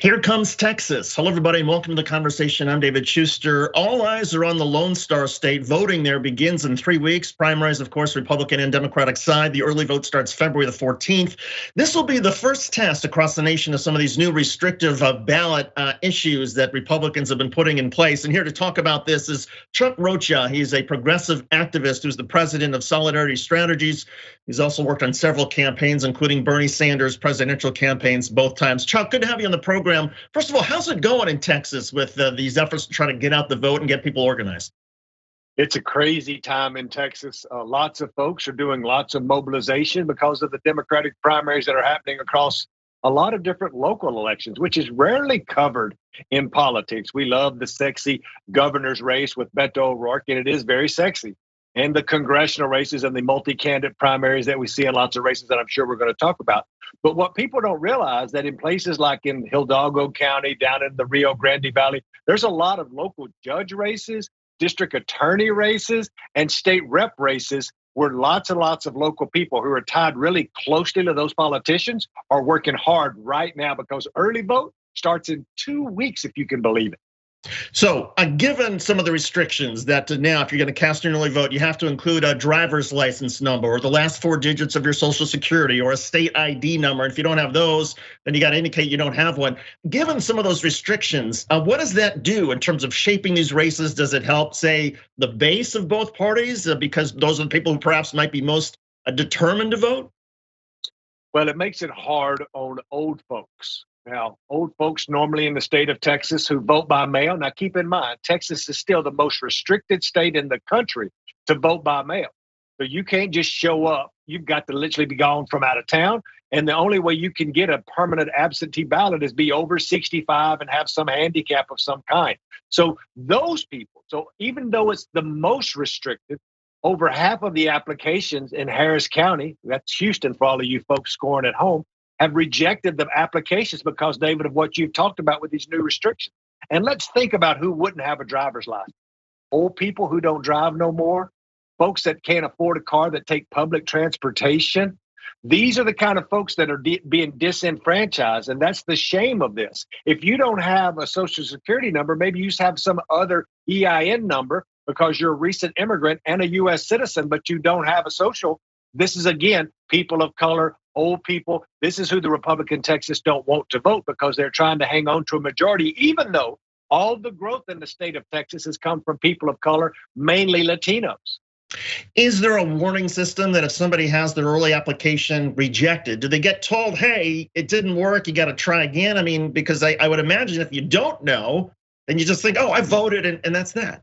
Here comes Texas. Hello, everybody, and welcome to the conversation. I'm David Schuster. All eyes are on the Lone Star State. Voting there begins in 3 weeks. Primaries, of course, Republican and Democratic side. The early vote starts February the 14th. This will be the first test across the nation of some of these new restrictive ballot issues that Republicans have been putting in place. And here to talk about this is Chuck Rocha. He's a progressive activist who's the president of Solidarity Strategies. He's also worked on several campaigns, including Bernie Sanders' presidential campaigns both times. Chuck, good to have you on the program. First of all, how's it going in Texas with these efforts to try to get out the vote and get people organized? It's a crazy time in Texas. Lots of folks are doing lots of mobilization because of the Democratic primaries that are happening across a lot of different local elections, which is rarely covered in politics. We love the sexy governor's race with Beto O'Rourke, and it is very sexy. And the congressional races and the multi-candidate primaries that we see in lots of races that I'm sure we're going to talk about. But what people don't realize that in places like in Hidalgo County, down in the Rio Grande Valley, there's a lot of local judge races, district attorney races, and state rep races where lots and lots of local people who are tied really closely to those politicians are working hard right now because early vote starts in 2 weeks, if you can believe it. So given some of the restrictions that now, if you're going to cast an early vote, you have to include a driver's license number or the last 4 digits of your social security or a state ID number. And if you don't have those, then you got to indicate you don't have one. Given some of those restrictions, what does that do in terms of shaping these races? Does it help, say, the base of both parties because those are the people who perhaps might be most determined to vote? Well, it makes it hard on old folks. Now, old folks normally in the state of Texas who vote by mail. Now, keep in mind, Texas is still the most restricted state in the country to vote by mail. So you can't just show up. You've got to literally be gone from out of town. And the only way you can get a permanent absentee ballot is be over 65 and have some handicap of some kind. So those people, so even though it's the most restricted, over half of the applications in Harris County, that's Houston for all of you folks scoring at home, have rejected the applications because, David, of what you've talked about with these new restrictions. And let's think about who wouldn't have a driver's license. Old people who don't drive no more, folks that can't afford a car that take public transportation. These are the kind of folks that are being disenfranchised, and that's the shame of this. If you don't have a social security number, maybe you just have some other EIN number because you're a recent immigrant and a U.S. citizen, but you don't have a social. This is, again, people of color, old people. This is who the Republican Texas don't want to vote because they're trying to hang on to a majority, even though all the growth in the state of Texas has come from people of color, mainly Latinos. Is there a warning system that if somebody has their early application rejected, do they get told, hey, it didn't work, you got to try again? I mean, because I would imagine if you don't know, then you just think, oh, I voted and that's that.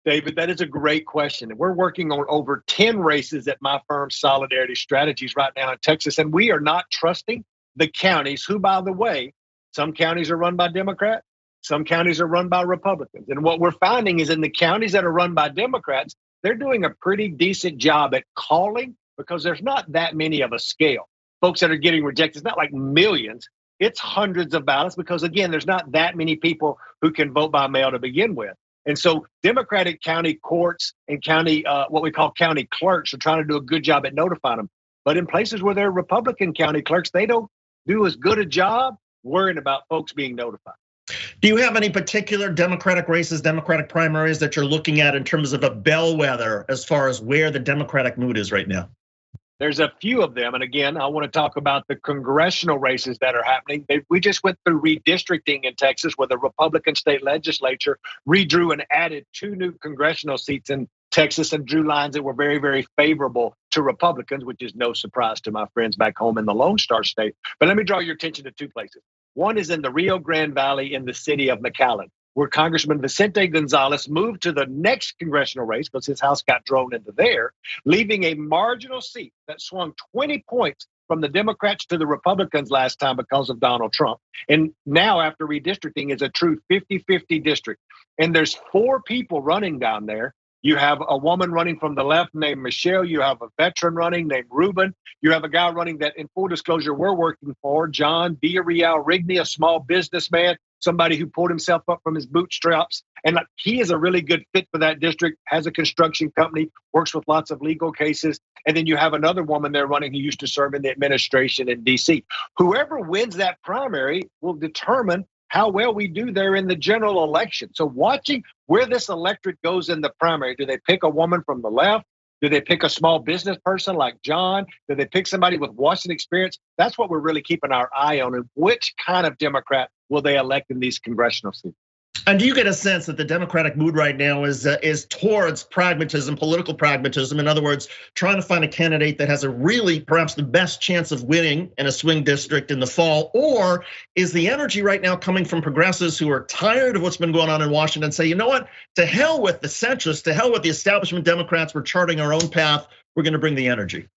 David, that is a great question. We're working on over 10 races at my firm, Solidarity Strategies, right now in Texas, and we are not trusting the counties who, by the way, some counties are run by Democrats, some counties are run by Republicans. And what we're finding is in the counties that are run by Democrats, they're doing a pretty decent job at calling because there's not that many of a scale. Folks that are getting rejected, it's not like millions, it's hundreds of ballots because, again, there's not that many people who can vote by mail to begin with. And so Democratic county courts and county, what we call county clerks are trying to do a good job at notifying them. But in places where they're Republican county clerks, they don't do as good a job worrying about folks being notified. Do you have any particular Democratic races, Democratic primaries that you're looking at in terms of a bellwether as far as where the Democratic mood is right now? There's a few of them. And again, I want to talk about the congressional races that are happening. We just went through redistricting in Texas where the Republican state legislature redrew and added 2 new congressional seats in Texas and drew lines that were very, very favorable to Republicans, which is no surprise to my friends back home in the Lone Star State. But let me draw your attention to 2 places. One is in the Rio Grande Valley in the city of McAllen, where Congressman Vicente Gonzalez moved to the next congressional race because his house got thrown into there, leaving a marginal seat that swung 20 points from the Democrats to the Republicans last time because of Donald Trump. And now after redistricting is a true 50-50 district. And there's 4 people running down there. You have a woman running from the left named Michelle. You have a veteran running named Ruben. You have a guy running that, in full disclosure, we're working for, John Villarreal Rigney, a small businessman. somebody who pulled himself up from his bootstraps. And like, he is a really good fit for that district, has a construction company, works with lots of legal cases. And then you have another woman there running who used to serve in the administration in D.C. Whoever wins that primary will determine how well we do there in the general election. So watching where this electorate goes in the primary, do they pick a woman from the left? Do they pick a small business person like John? Do they pick somebody with Washington experience? That's what we're really keeping our eye on. And which kind of Democrat will they elect in these congressional seats? And do you get a sense that the Democratic mood right now is towards pragmatism, political pragmatism? In other words, trying to find a candidate that has a really, perhaps the best chance of winning in a swing district in the fall? Or is the energy right now coming from progressives who are tired of what's been going on in Washington and say, you know what, to hell with the centrists, to hell with the establishment Democrats, we're charting our own path, we're going to bring the energy?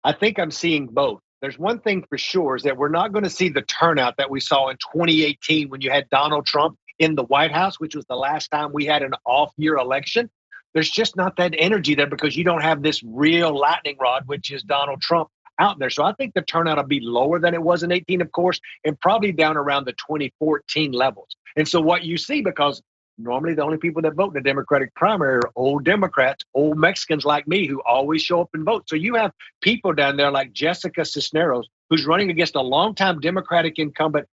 I think I'm seeing both. There's one thing for sure is that we're not going to see the turnout that we saw in 2018 when you had Donald Trump in the White House, which was the last time we had an off-year election. There's just not that energy there because you don't have this real lightning rod, which is Donald Trump, out there. So I think the turnout will be lower than it was in 18, of course, and probably down around the 2014 levels. And so what you see, because normally the only people that vote in the Democratic primary are old Democrats, old Mexicans like me who always show up and vote. So you have people down there like Jessica Cisneros, who's running against a longtime Democratic incumbent,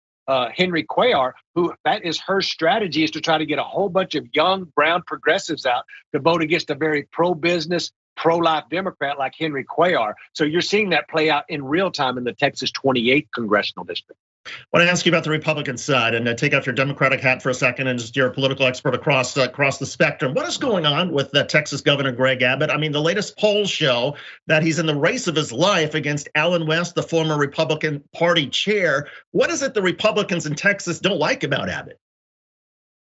Henry Cuellar, who that is her strategy, is to try to get a whole bunch of young brown progressives out to vote against a very pro-business, pro-life Democrat like Henry Cuellar. So you're seeing that play out in real time in the Texas 28th congressional district. I want to ask you about the Republican side and take off your Democratic hat for a second, and just you're a political expert across the spectrum. What is going on with Texas Governor Greg Abbott? I mean, the latest polls show that he's in the race of his life against Alan West, the former Republican Party chair. What is it the Republicans in Texas don't like about Abbott?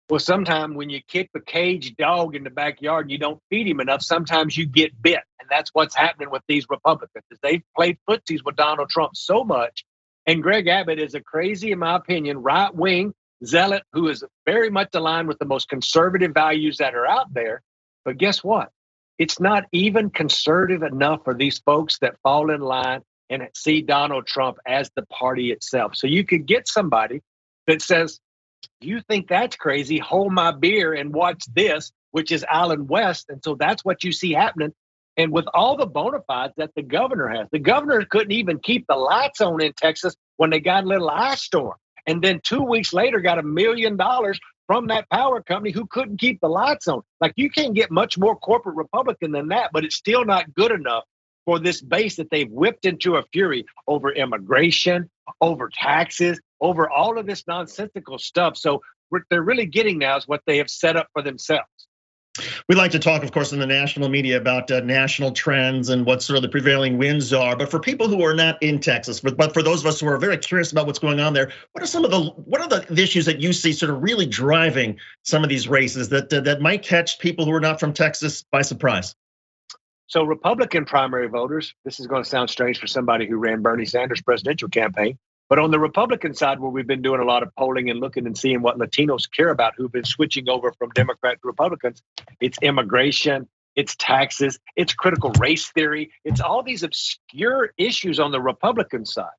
Well, sometimes when you kick a caged dog in the backyard and you don't feed him enough, sometimes you get bit. And that's what's happening with these Republicans. They've played footsies with Donald Trump so much. And Greg Abbott is a crazy, in my opinion, right-wing zealot who is very much aligned with the most conservative values that are out there. But guess what? It's not even conservative enough for these folks that fall in line and see Donald Trump as the party itself. So you could get somebody that says, you think that's crazy, hold my beer and watch this, which is Alan West. And so that's what you see happening. And with all the bona fides that the governor has, the governor couldn't even keep the lights on in Texas when they got a little ice storm. And then 2 weeks later got $1 million from that power company who couldn't keep the lights on. Like, you can't get much more corporate Republican than that, but it's still not good enough for this base that they've whipped into a fury over immigration, over taxes, over all of this nonsensical stuff. So what they're really getting now is what they have set up for themselves. We like to talk, of course, in the national media about national trends and what sort of the prevailing winds are. But for people who are not in Texas, but for those of us who are very curious about what's going on there, what are the issues that you see sort of really driving some of these races that might catch people who are not from Texas by surprise? So Republican primary voters, this is going to sound strange for somebody who ran Bernie Sanders' presidential campaign, but on the Republican side, where we've been doing a lot of polling and looking and seeing what Latinos care about, who've been switching over from Democrat to Republicans, it's immigration, it's taxes, it's critical race theory, it's all these obscure issues on the Republican side.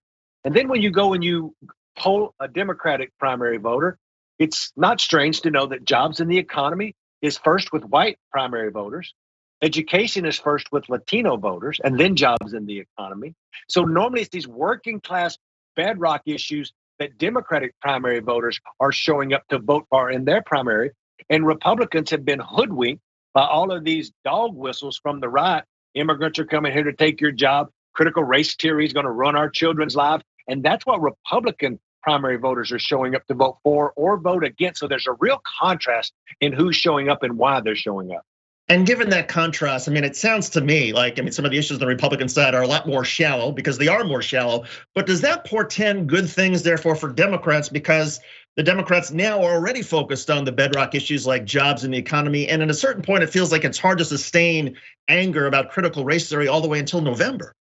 And then when you go and you poll a Democratic primary voter, it's not strange to know that jobs in the economy is first with white primary voters. Education is first with Latino voters, and then jobs in the economy. So normally it's these working class bedrock issues that Democratic primary voters are showing up to vote for in their primary. And Republicans have been hoodwinked by all of these dog whistles from the right. Immigrants are coming here to take your job. Critical race theory is going to run our children's lives. And that's what Republican primary voters are showing up to vote for or vote against. So there's a real contrast in who's showing up and why they're showing up. And given that contrast, I mean, it sounds to me like, some of the issues on the Republican side are a lot more shallow because they are more shallow. But does that portend good things, therefore, for Democrats? Because the Democrats now are already focused on the bedrock issues like jobs and the economy. And at a certain point, it feels like it's hard to sustain anger about critical race theory all the way until November.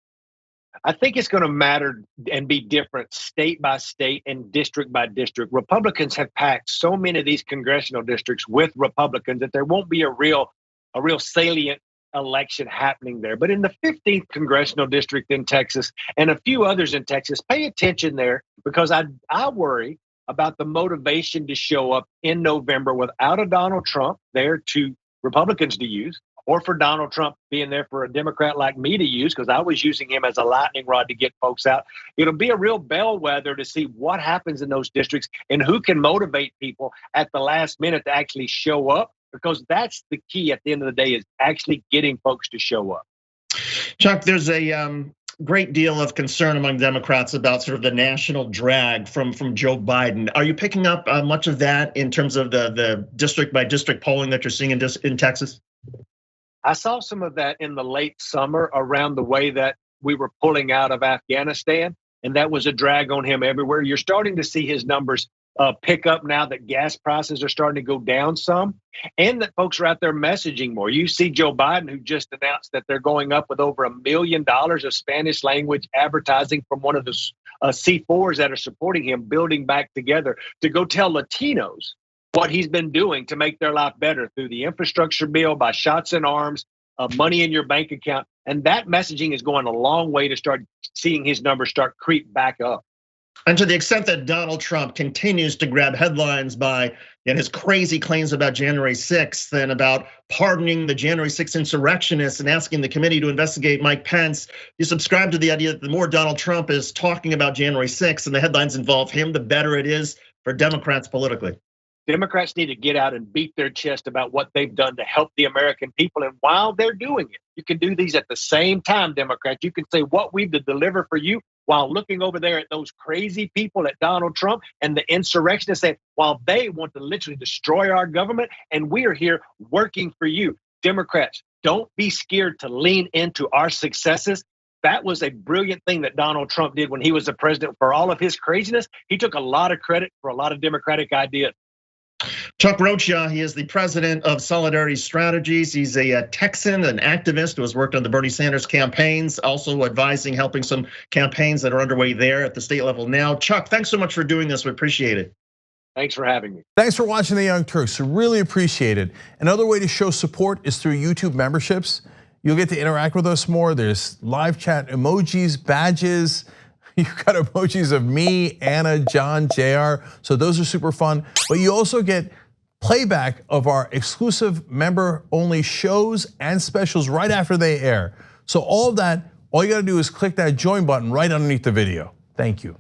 I think it's going to matter and be different state by state and district by district. Republicans have packed so many of these congressional districts with Republicans that there won't be a real salient election happening there. But in the 15th congressional district in Texas and a few others in Texas, pay attention there, because I worry about the motivation to show up in November without a Donald Trump there to Republicans to use, or for Donald Trump being there for a Democrat like me to use, because I was using him as a lightning rod to get folks out. It'll be a real bellwether to see what happens in those districts and who can motivate people at the last minute to actually show up, because that's the key at the end of the day, is actually getting folks to show up. Chuck, there's a great deal of concern among Democrats about sort of the national drag from Joe Biden. Are you picking up much of that in terms of the district by district polling that you're seeing in Texas? I saw some of that in the late summer around the way that we were pulling out of Afghanistan, and that was a drag on him everywhere. You're starting to see his numbers pick up now that gas prices are starting to go down some, and that folks are out there messaging more. You see Joe Biden, who just announced that they're going up with over $1 million of Spanish language advertising from one of the C4s that are supporting him, building back together, to go tell Latinos what he's been doing to make their life better through the infrastructure bill, by shots in arms, money in your bank account. And that messaging is going a long way to start seeing his numbers start creep back up. And to the extent that Donald Trump continues to grab headlines by his crazy claims about January 6th and about pardoning the January 6th insurrectionists and asking the committee to investigate Mike Pence, you subscribe to the idea that the more Donald Trump is talking about January 6th and the headlines involve him, the better it is for Democrats politically. Democrats need to get out and beat their chest about what they've done to help the American people. And while they're doing it, you can do these at the same time, Democrats. You can say what we've to deliver for you while looking over there at those crazy people at Donald Trump and the insurrectionists, say, while they want to literally destroy our government, and we are here working for you. Democrats, don't be scared to lean into our successes. That was a brilliant thing that Donald Trump did when he was the president. For all of his craziness, he took a lot of credit for a lot of Democratic ideas. Chuck Rocha, he is the president of Solidarity Strategies. He's a Texan, an activist who has worked on the Bernie Sanders campaigns, also advising, helping some campaigns that are underway there at the state level now. Chuck, thanks so much for doing this. We appreciate it. Thanks for having me. Thanks for watching The Young Turks. We really appreciate it. Another way to show support is through YouTube memberships. You'll get to interact with us more. There's live chat emojis, badges. You've got emojis of me, Anna, John, JR. So those are super fun. But you also get playback of our exclusive member-only shows and specials right after they air. So all of that, all you gotta do is click that join button right underneath the video. Thank you.